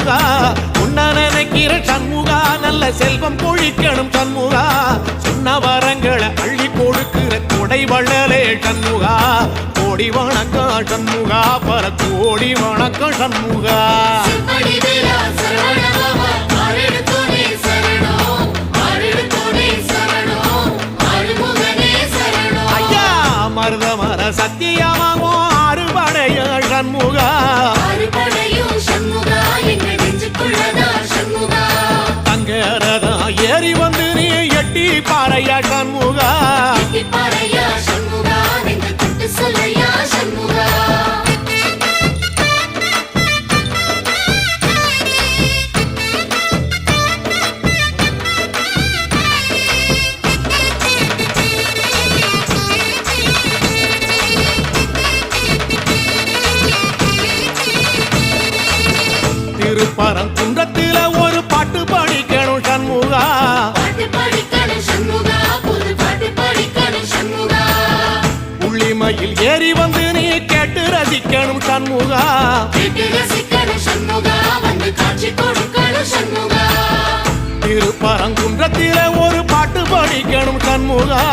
சண்முகா. உன்ன நினைக்கிற சண்முகா, நல்ல செல்வம் பொழிக்கணும் சண்முகா. சொன்ன வரங்களை அள்ளி கொடுக்கிற கொடை வள்ளலே சண்முகா. கோடி வணக்கம் சண்முகா, பல கோடி வணக்கம் சண்முகா. ஐயா மருதமர சத்தியமாமோ அறுபடைய சண்முகா. தங்கரதா ஏறி வந்து நீ எட்டி பாறையா சண்முகா. திருப்பரங்குன்றத்தில ஒரு பாட்டு படிக்கணும் சண்முகா. உள்ளிமையில் ஏறி வந்து நீ கேட்டு ரசிக்கணும் சண்முகா. திருப்பரங்குன்றத்தில ஒரு பாட்டு படிக்கணும் சண்முகா.